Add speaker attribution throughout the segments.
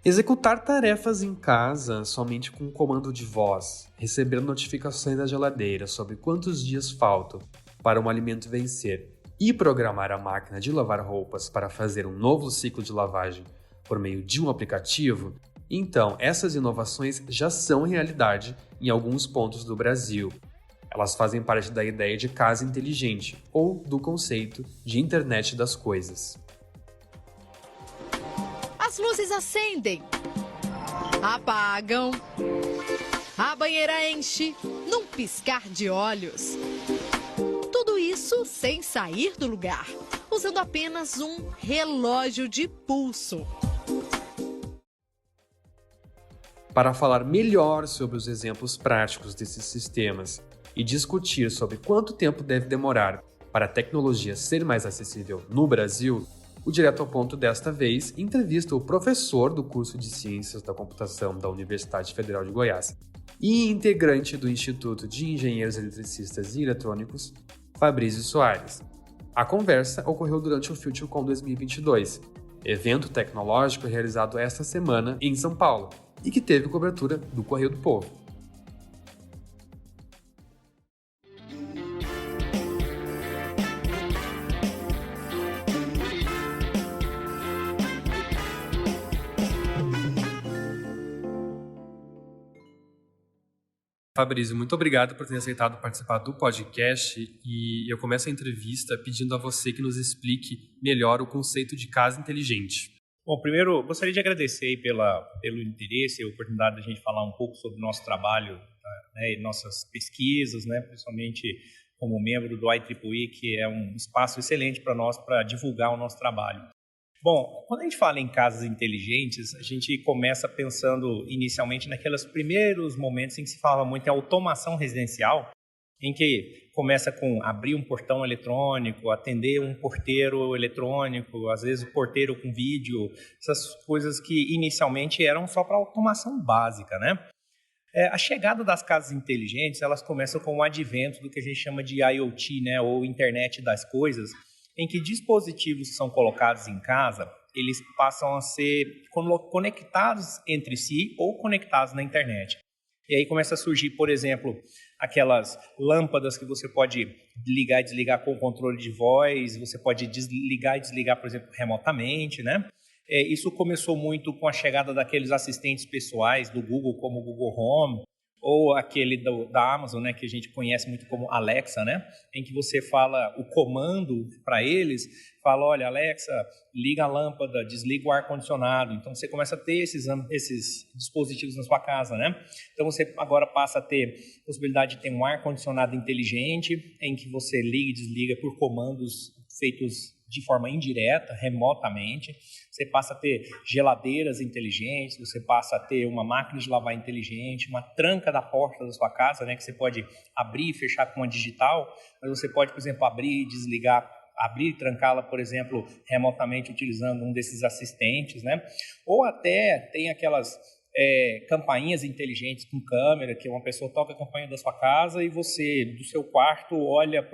Speaker 1: Executar tarefas em casa somente com um comando de voz, receber notificações da geladeira sobre quantos dias faltam para um alimento vencer e programar a máquina de lavar roupas para fazer um novo ciclo de lavagem por meio de um aplicativo, então essas inovações já são realidade em alguns pontos do Brasil. Elas fazem parte da ideia de casa inteligente ou do conceito de internet das coisas.
Speaker 2: As luzes acendem, apagam, a banheira enche num piscar de olhos. Tudo isso sem sair do lugar, usando apenas um relógio de pulso.
Speaker 1: Para falar melhor sobre os exemplos práticos desses sistemas e discutir sobre quanto tempo deve demorar para a tecnologia ser mais acessível no Brasil, o Direto ao Ponto desta vez entrevista o professor do curso de Ciências da Computação da Universidade Federal de Goiás e integrante do Instituto de Engenheiros Eletricistas e Eletrônicos, Fabrício Soares. A conversa ocorreu durante o FutureCon 2022, evento tecnológico realizado esta semana em São Paulo e que teve cobertura do Correio do Povo. Fabrício, muito obrigado por ter aceitado participar do podcast e eu começo a entrevista pedindo a você que nos explique melhor o conceito de casa inteligente.
Speaker 3: Bom, primeiro, gostaria de agradecer aí pelo interesse e a oportunidade de a gente falar um pouco sobre o nosso trabalho, né, e nossas pesquisas, né, principalmente como membro do IEEE, que é um espaço excelente para nós para divulgar o nosso trabalho. Bom, quando a gente fala em casas inteligentes, a gente começa pensando inicialmente naqueles primeiros momentos em que se fala muito em automação residencial, em que começa com abrir um portão eletrônico, atender um porteiro eletrônico, às vezes o porteiro com vídeo, essas coisas que inicialmente eram só para automação básica, né? A chegada das casas inteligentes, elas começam com o advento do que a gente chama de IoT, né, ou Internet das Coisas, em que dispositivos que são colocados em casa, eles passam a ser conectados entre si ou conectados na internet. E aí começa a surgir, por exemplo, aquelas lâmpadas que você pode ligar e desligar com o controle de voz, você pode desligar e desligar, por exemplo, remotamente, né? Isso começou muito com a chegada daqueles assistentes pessoais do Google, como o Google Home, ou aquele da Amazon, né, que a gente conhece muito como Alexa, né, em que você fala o comando para eles, fala, olha, Alexa, liga a lâmpada, desliga o ar-condicionado. Então, você começa a ter esses dispositivos na sua casa, né? Então, você agora passa a ter a possibilidade de ter um ar-condicionado inteligente, em que você liga e desliga por comandos feitos de forma indireta, remotamente. Você passa a ter geladeiras inteligentes, você passa a ter uma máquina de lavar inteligente, uma tranca da porta da sua casa, né, que você pode abrir e fechar com uma digital, mas você pode, por exemplo, abrir e desligar, abrir e trancá-la, por exemplo, remotamente utilizando um desses assistentes, né? Ou até tem aquelas campainhas inteligentes com câmera, que uma pessoa toca a campainha da sua casa e você, do seu quarto, olha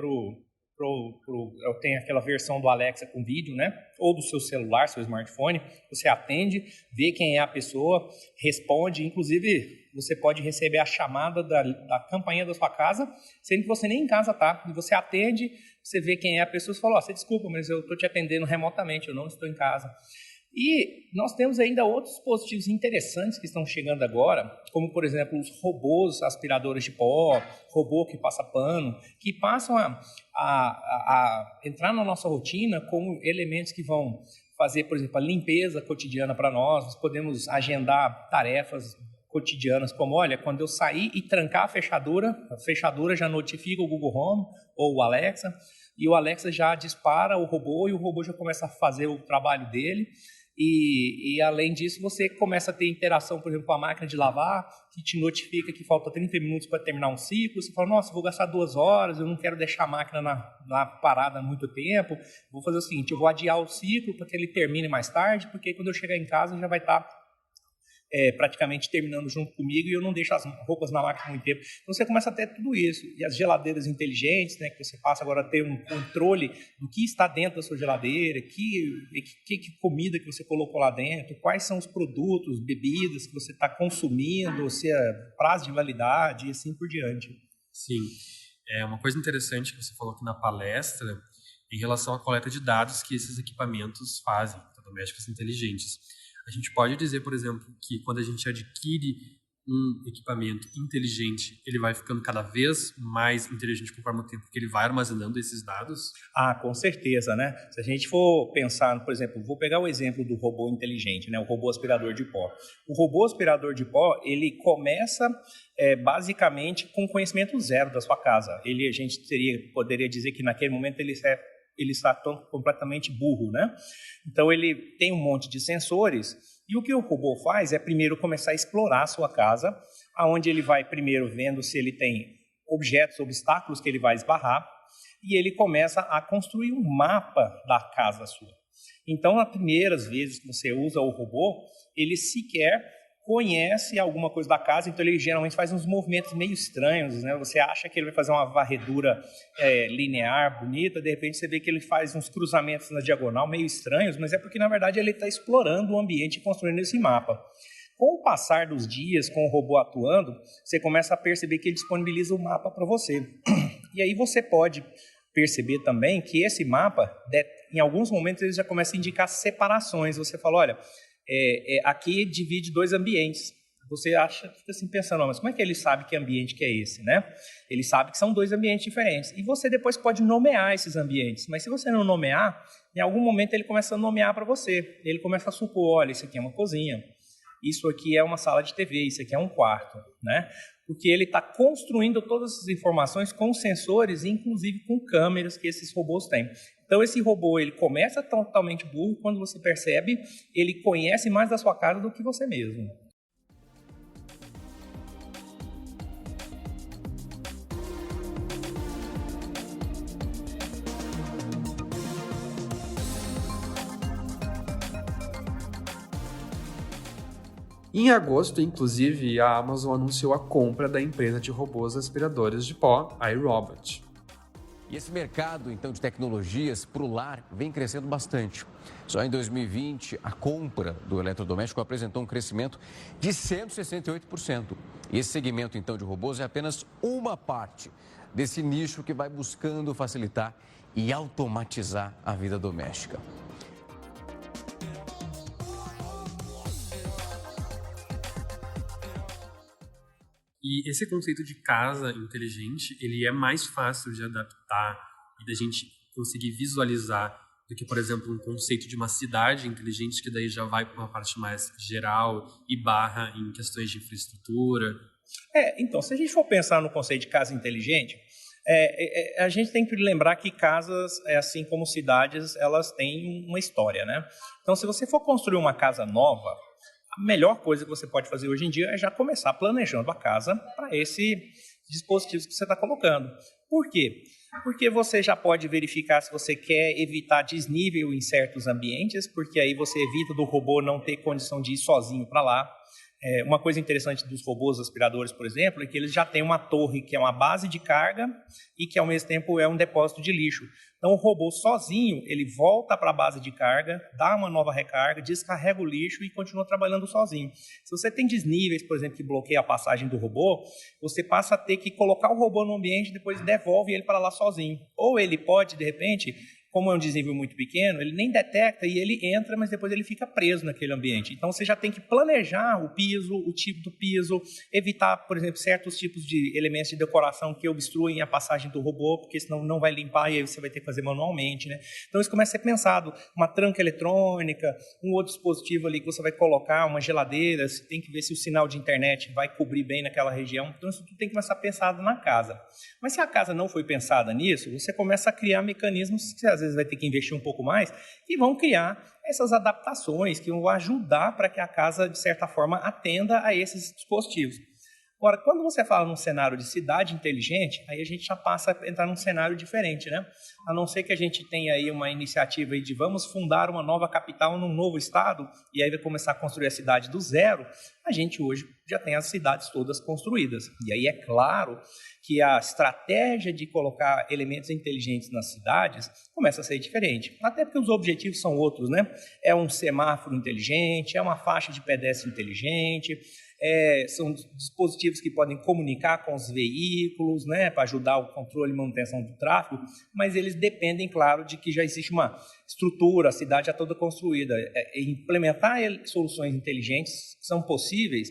Speaker 3: tem aquela versão do Alexa com vídeo, né? Ou do seu celular, seu smartphone, você atende, vê quem é a pessoa, responde, inclusive você pode receber a chamada da campainha da sua casa, sendo que você nem em casa está, e você atende, você vê quem é a pessoa e fala, você desculpa, mas eu estou te atendendo remotamente, eu não estou em casa. E nós temos ainda outros dispositivos interessantes que estão chegando agora, como, por exemplo, os robôs aspiradores de pó, robô que passa pano, que passam a entrar na nossa rotina como elementos que vão fazer, por exemplo, a limpeza cotidiana para nós. Nós podemos agendar tarefas cotidianas, como, olha, quando eu sair e trancar a fechadura já notifica o Google Home ou o Alexa, e o Alexa já dispara o robô e o robô já começa a fazer o trabalho dele. E além disso, você começa a ter interação, por exemplo, com a máquina de lavar, que te notifica que falta 30 minutos para terminar um ciclo. Você fala, nossa, vou gastar 2 horas, eu não quero deixar a máquina na parada há muito tempo. Vou fazer o seguinte, eu vou adiar o ciclo para que ele termine mais tarde, porque quando eu chegar em casa já vai estar praticamente terminando junto comigo e eu não deixo as roupas na máquina muito tempo. Então você começa a ter tudo isso. E as geladeiras inteligentes, né, que você passa agora a ter um controle do que está dentro da sua geladeira, que comida que você colocou lá dentro, quais são os produtos, bebidas que você está consumindo, se é prazo de validade e assim por diante.
Speaker 1: Sim. Uma coisa interessante que você falou aqui na palestra em relação à coleta de dados que esses equipamentos fazem, domésticos inteligentes. A gente pode dizer, por exemplo, que quando a gente adquire um equipamento inteligente, ele vai ficando cada vez mais inteligente conforme o tempo que ele vai armazenando esses dados?
Speaker 3: Com certeza, né? Se a gente for pensar, por exemplo, vou pegar o exemplo do robô inteligente, né? O robô aspirador de pó. O robô aspirador de pó, ele começa basicamente com conhecimento zero da sua casa. A gente poderia dizer que naquele momento ele está completamente burro, né? Então ele tem um monte de sensores e o que o robô faz é primeiro começar a explorar a sua casa, aonde ele vai primeiro vendo se ele tem obstáculos que ele vai esbarrar e ele começa a construir um mapa da casa sua. Então, nas primeiras vezes que você usa o robô, ele sequer conhece alguma coisa da casa, então ele geralmente faz uns movimentos meio estranhos, né? Você acha que ele vai fazer uma varredura linear, bonita, de repente você vê que ele faz uns cruzamentos na diagonal meio estranhos, mas é porque, na verdade, ele está explorando o ambiente e construindo esse mapa. Com o passar dos dias, com o robô atuando, você começa a perceber que ele disponibiliza o mapa para você. E aí você pode perceber também que esse mapa, em alguns momentos, ele já começa a indicar separações. Você fala, olha, aqui divide 2 ambientes. Você fica assim pensando, mas como é que ele sabe que ambiente que é esse, né? Ele sabe que são 2 ambientes diferentes. E você depois pode nomear esses ambientes. Mas se você não nomear, em algum momento ele começa a nomear para você. Ele começa a supor, olha, isso aqui é uma cozinha, isso aqui é uma sala de TV, isso aqui é um quarto, né? Porque ele está construindo todas essas informações com sensores, inclusive com câmeras que esses robôs têm. Então, esse robô, ele começa totalmente burro, quando você percebe, ele conhece mais da sua casa do que você mesmo.
Speaker 1: Em agosto, inclusive, a Amazon anunciou a compra da empresa de robôs aspiradores de pó, iRobot.
Speaker 4: E esse mercado, então, de tecnologias para o lar vem crescendo bastante. Só em 2020, a compra do eletrodoméstico apresentou um crescimento de 168%. E esse segmento, então, de robôs é apenas uma parte desse nicho que vai buscando facilitar e automatizar a vida doméstica.
Speaker 1: E esse conceito de casa inteligente, ele é mais fácil de adaptar e da gente conseguir visualizar do que, por exemplo, um conceito de uma cidade inteligente, que daí já vai para uma parte mais geral e barra em questões de infraestrutura.
Speaker 3: Então, se a gente for pensar no conceito de casa inteligente, a gente tem que lembrar que casas, assim como cidades, elas têm uma história, né? Então, se você for construir uma casa nova, a melhor coisa que você pode fazer hoje em dia é já começar planejando a casa para esses dispositivos que você está colocando. Por quê? Porque você já pode verificar se você quer evitar desnível em certos ambientes, porque aí você evita do robô não ter condição de ir sozinho para lá. Uma coisa interessante dos robôs aspiradores, por exemplo, é que eles já têm uma torre que é uma base de carga e que, ao mesmo tempo, é um depósito de lixo. Então, o robô sozinho, ele volta para a base de carga, dá uma nova recarga, descarrega o lixo e continua trabalhando sozinho. Se você tem desníveis, por exemplo, que bloqueia a passagem do robô, você passa a ter que colocar o robô no ambiente e depois devolve ele para lá sozinho. Ou ele pode, de repente, como é um desnível muito pequeno, ele nem detecta e ele entra, mas depois ele fica preso naquele ambiente. Então, você já tem que planejar o piso, o tipo do piso, evitar, por exemplo, certos tipos de elementos de decoração que obstruem a passagem do robô, porque senão não vai limpar e aí você vai ter que fazer manualmente, né? Então, isso começa a ser pensado. Uma tranca eletrônica, um outro dispositivo ali que você vai colocar, uma geladeira, você tem que ver se o sinal de internet vai cobrir bem naquela região. Então, isso tudo tem que começar a ser pensado na casa. Mas se a casa não foi pensada nisso, você começa a criar mecanismos que às vezes vai ter que investir um pouco mais, que vão criar essas adaptações, que vão ajudar para que a casa, de certa forma, atenda a esses dispositivos. Agora, quando você fala num cenário de cidade inteligente, aí a gente já passa a entrar num cenário diferente, né? A não ser que a gente tenha aí uma iniciativa aí de vamos fundar uma nova capital num novo estado e aí vai começar a construir a cidade do zero, a gente hoje já tem as cidades todas construídas. E aí é claro que a estratégia de colocar elementos inteligentes nas cidades começa a ser diferente. Até porque os objetivos são outros, né? É um semáforo inteligente, é uma faixa de pedestre inteligente, são dispositivos que podem comunicar com os veículos, né, para ajudar o controle e manutenção do tráfego, mas eles dependem, claro, de que já existe uma estrutura, a cidade já toda construída. Implementar soluções inteligentes são possíveis,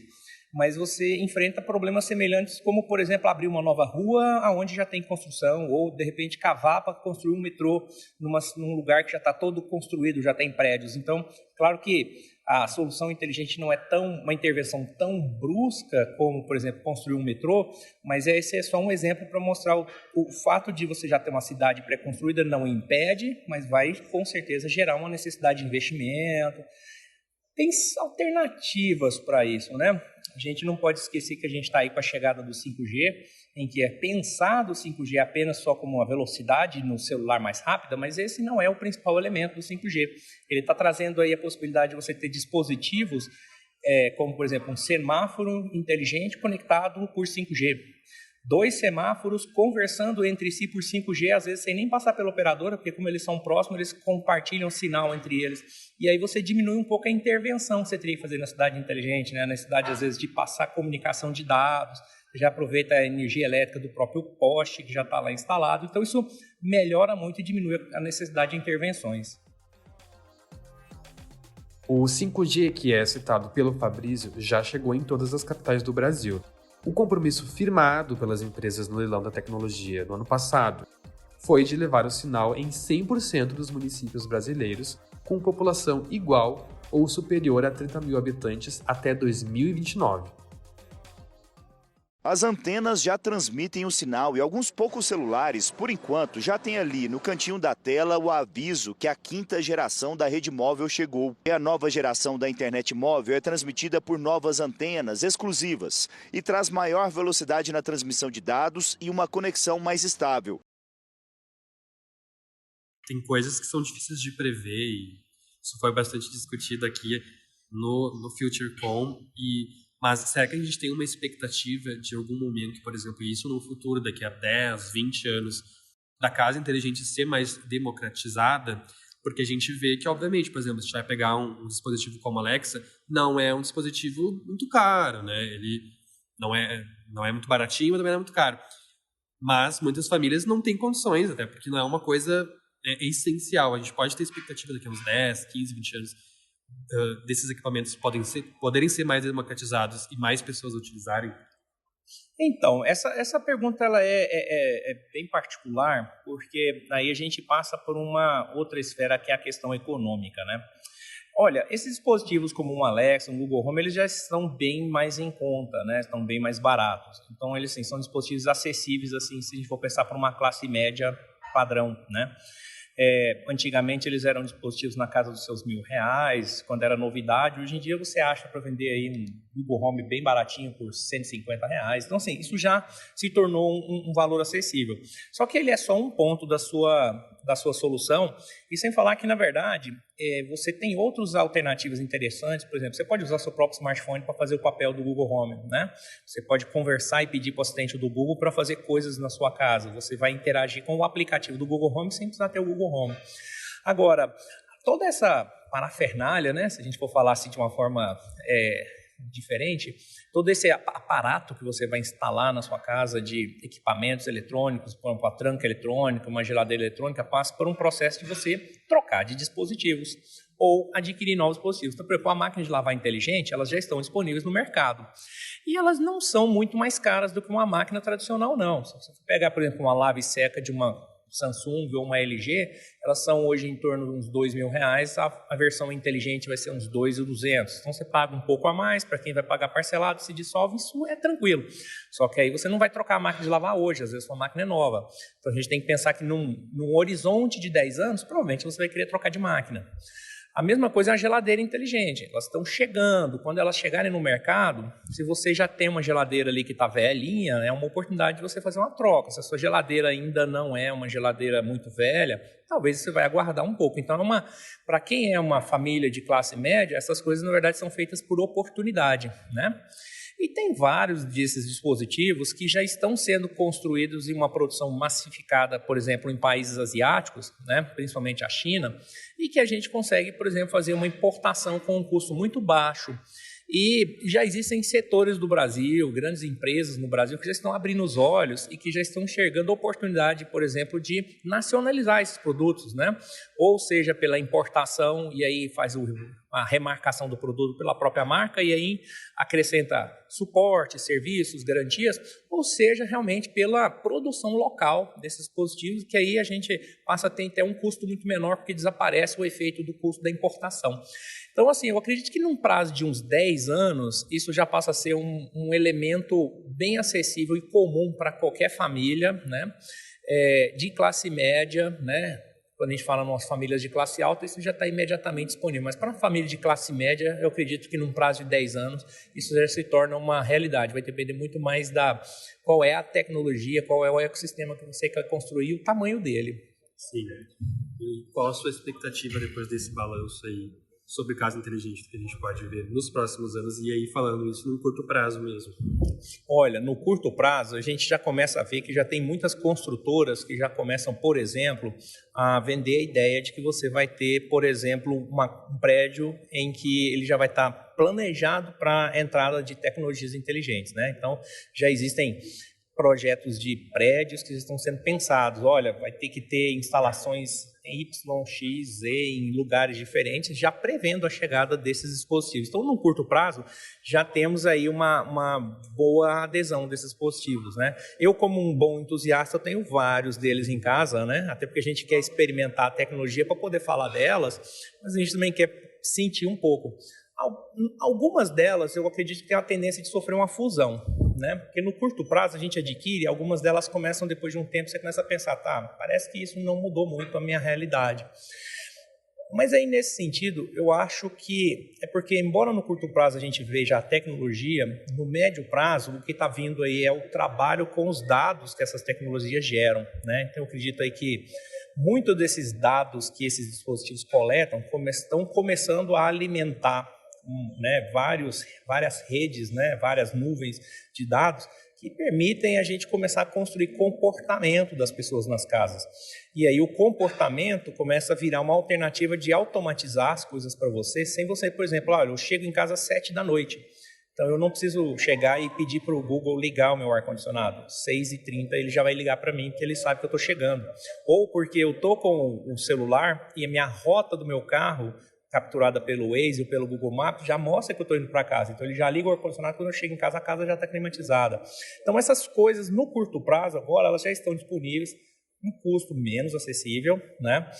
Speaker 3: mas você enfrenta problemas semelhantes, como, por exemplo, abrir uma nova rua onde já tem construção, ou, de repente, cavar para construir um metrô num lugar que já está todo construído, já tem prédios. Então, claro que a solução inteligente não é uma intervenção tão brusca como, por exemplo, construir um metrô, mas esse é só um exemplo para mostrar o fato de você já ter uma cidade pré-construída não impede, mas vai, com certeza, gerar uma necessidade de investimento. Tem alternativas para isso, né? A gente não pode esquecer que a gente está aí com a chegada do 5G, em que é pensado o 5G apenas só como uma velocidade no celular mais rápida, mas esse não é o principal elemento do 5G. Ele está trazendo aí a possibilidade de você ter dispositivos, como, por exemplo, um semáforo inteligente conectado por 5G. 2 semáforos conversando entre si por 5G, às vezes sem nem passar pela operadora, porque como eles são próximos, eles compartilham sinal entre eles. E aí você diminui um pouco a intervenção que você teria que fazer na cidade inteligente, né? Na cidade, às vezes, de passar comunicação de dados, você já aproveita a energia elétrica do próprio poste que já está lá instalado. Então, isso melhora muito e diminui a necessidade de intervenções.
Speaker 1: O 5G, que é citado pelo Fabrício, já chegou em todas as capitais do Brasil. O compromisso firmado pelas empresas no leilão da tecnologia no ano passado foi de levar o sinal em 100% dos municípios brasileiros, com população igual ou superior a 30 mil habitantes até 2029.
Speaker 5: As antenas já transmitem o sinal e alguns poucos celulares, por enquanto, já tem ali no cantinho da tela o aviso que a 5ª geração da rede móvel chegou. E a nova geração da internet móvel é transmitida por novas antenas exclusivas e traz maior velocidade na transmissão de dados e uma conexão mais estável.
Speaker 1: Tem coisas que são difíceis de prever e isso foi bastante discutido aqui no FutureCon. Mas será que a gente tem uma expectativa de algum momento, por exemplo, isso no futuro, daqui a 10, 20 anos, da casa inteligente ser mais democratizada? Porque a gente vê que, obviamente, por exemplo, se a gente vai pegar um dispositivo como a Alexa, não é um dispositivo muito caro, né? Ele não é muito baratinho, mas também não é muito caro. Mas muitas famílias não têm condições, até porque não é uma coisa essencial. A gente pode ter expectativa daqui a uns 10, 15, 20 anos desses equipamentos poderem ser mais democratizados e mais pessoas utilizarem?
Speaker 3: Então, essa pergunta ela é bem particular, porque aí a gente passa por uma outra esfera que é a questão econômica, né? Olha, esses dispositivos como um Alexa, um Google Home, eles já estão bem mais em conta, né? Estão bem mais baratos. Então, eles são dispositivos acessíveis, assim, se a gente for pensar por uma classe média padrão, né? Antigamente eles eram dispositivos na casa dos seus R$1.000, quando era novidade. Hoje em dia você acha para vender aí um Google Home bem baratinho por R$150. Então, assim, isso já se tornou um valor acessível. Só que ele é só um ponto da sua solução, e sem falar que, na verdade, você tem outras alternativas interessantes. Por exemplo, você pode usar seu próprio smartphone para fazer o papel do Google Home, né? Você pode conversar e pedir para o assistente do Google para fazer coisas na sua casa. Você vai interagir com o aplicativo do Google Home sem precisar ter o Google Home. Agora, toda essa parafernália, né, se a gente for falar assim de uma forma diferente, todo esse aparato que você vai instalar na sua casa de equipamentos eletrônicos, por exemplo, a tranca eletrônica, uma geladeira eletrônica, passa por um processo de você trocar de dispositivos ou adquirir novos dispositivos. Então, por exemplo, a máquina de lavar inteligente, elas já estão disponíveis no mercado. E elas não são muito mais caras do que uma máquina tradicional, não. Se você pegar, por exemplo, uma lava e seca de uma Samsung ou uma LG, elas são hoje em torno de uns R$2.000, a versão inteligente vai ser uns R$2.200. Então você paga um pouco a mais, para quem vai pagar parcelado, se dissolve, isso é tranquilo. Só que aí você não vai trocar a máquina de lavar hoje, às vezes sua máquina é nova. Então a gente tem que pensar que num horizonte de 10 anos, provavelmente você vai querer trocar de máquina. A mesma coisa é a geladeira inteligente. Elas estão chegando. Quando elas chegarem no mercado, se você já tem uma geladeira ali que está velhinha, é uma oportunidade de você fazer uma troca. Se a sua geladeira ainda não é uma geladeira muito velha, talvez você vai aguardar um pouco. Então, para quem é uma família de classe média, essas coisas, na verdade, são feitas por oportunidade, né? E tem vários desses dispositivos que já estão sendo construídos em uma produção massificada, por exemplo, em países asiáticos, né, principalmente a China, e que a gente consegue, por exemplo, fazer uma importação com um custo muito baixo. E já existem setores do Brasil, grandes empresas no Brasil, que já estão abrindo os olhos e que já estão enxergando a oportunidade, por exemplo, de nacionalizar esses produtos, né? Ou seja, pela importação, e aí faz a remarcação do produto pela própria marca, e aí acrescenta suporte, serviços, garantias, ou seja, realmente pela produção local desses dispositivos, que aí a gente passa a ter até um custo muito menor, porque desaparece o efeito do custo da importação. Então, assim, eu acredito que num prazo de uns 10 anos, isso já passa a ser um elemento bem acessível e comum para qualquer família, né, de classe média, né. Quando a gente fala em umas famílias de classe alta, isso já está imediatamente disponível. Mas para uma família de classe média, eu acredito que num prazo de 10 anos, isso já se torna uma realidade. Vai depender muito mais qual é a tecnologia, qual é o ecossistema que você quer construir e o tamanho dele.
Speaker 1: Sim. E qual a sua expectativa depois desse balanço aí sobre casa inteligente que a gente pode ver nos próximos anos, e aí falando isso no curto prazo mesmo?
Speaker 3: Olha, no curto prazo, a gente já começa a ver que já tem muitas construtoras que já começam, por exemplo, a vender a ideia de que você vai ter, por exemplo, um prédio em que ele já vai estar planejado para a entrada de tecnologias inteligentes, né? Então, já existem projetos de prédios que estão sendo pensados. Olha, vai ter que ter instalações Y, X, Z em lugares diferentes, já prevendo a chegada desses dispositivos. Então, no curto prazo, já temos aí uma boa adesão desses dispositivos, né? Eu, como um bom entusiasta, tenho vários deles em casa, né? Até porque a gente quer experimentar a tecnologia para poder falar delas, mas a gente também quer sentir um pouco. Algumas delas, eu acredito que tem a tendência de sofrer uma fusão, né? Porque no curto prazo a gente adquire, algumas delas começam depois de um tempo, você começa a pensar, parece que isso não mudou muito a minha realidade. Mas aí, nesse sentido, eu acho que é porque, embora no curto prazo a gente veja a tecnologia, no médio prazo, o que está vindo aí é o trabalho com os dados que essas tecnologias geram, né? Então, eu acredito aí que muitos desses dados que esses dispositivos coletam estão começando a alimentar, né, várias redes, né, várias nuvens de dados que permitem a gente começar a construir comportamento das pessoas nas casas. E aí o comportamento começa a virar uma alternativa de automatizar as coisas para você, sem você, por exemplo, olha, eu chego em casa às 7 da noite, então eu não preciso chegar e pedir para o Google ligar o meu ar-condicionado. 6h30 ele já vai ligar para mim, porque ele sabe que eu estou chegando. Ou porque eu estou com o celular e a minha rota do meu carro, capturada pelo Waze ou pelo Google Maps, já mostra que eu estou indo para casa. Então, ele já liga o ar-condicionado, quando eu chego em casa, a casa já está climatizada. Então, essas coisas, no curto prazo, agora, elas já estão disponíveis, um custo menos acessível, né?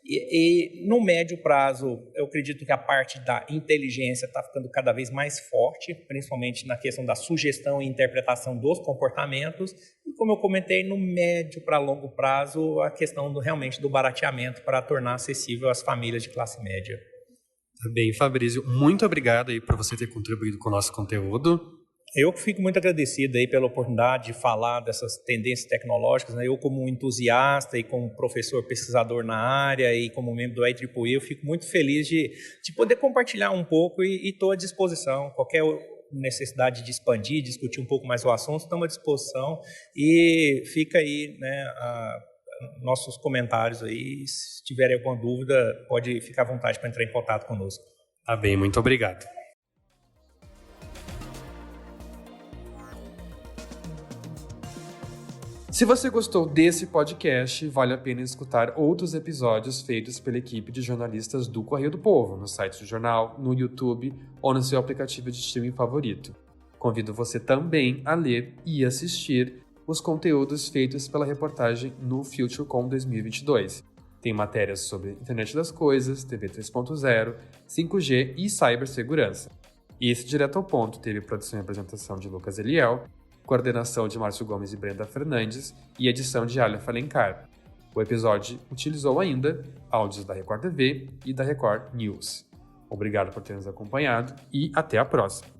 Speaker 3: E no médio prazo, eu acredito que a parte da inteligência está ficando cada vez mais forte, principalmente na questão da sugestão e interpretação dos comportamentos. E como eu comentei, no médio para longo prazo, a questão realmente do barateamento para tornar acessível às famílias de classe média.
Speaker 1: Tá bem, Fabrício, muito obrigado aí por você ter contribuído com o nosso conteúdo.
Speaker 3: Eu fico muito agradecido aí pela oportunidade de falar dessas tendências tecnológicas, né? Eu, como um entusiasta e como professor pesquisador na área e como membro do IEEE, eu fico muito feliz de poder compartilhar um pouco e estou à disposição. Qualquer necessidade de expandir, discutir um pouco mais o assunto, estamos à disposição. E fica aí, né, nossos comentários aí. Se tiverem alguma dúvida, pode ficar à vontade para entrar em contato conosco.
Speaker 1: Tá bem, muito obrigado. Se você gostou desse podcast, vale a pena escutar outros episódios feitos pela equipe de jornalistas do Correio do Povo, no site do jornal, no YouTube ou no seu aplicativo de streaming favorito. Convido você também a ler e assistir os conteúdos feitos pela reportagem no FutureCon 2022. Tem matérias sobre Internet das Coisas, TV 3.0, 5G e cibersegurança. E esse Direto ao Ponto teve produção e apresentação de Lucas Eliel, coordenação de Márcio Gomes e Brenda Fernandes e edição de Alia Falencar. O episódio utilizou ainda áudios da Record TV e da Record News. Obrigado por ter nos acompanhado e até a próxima.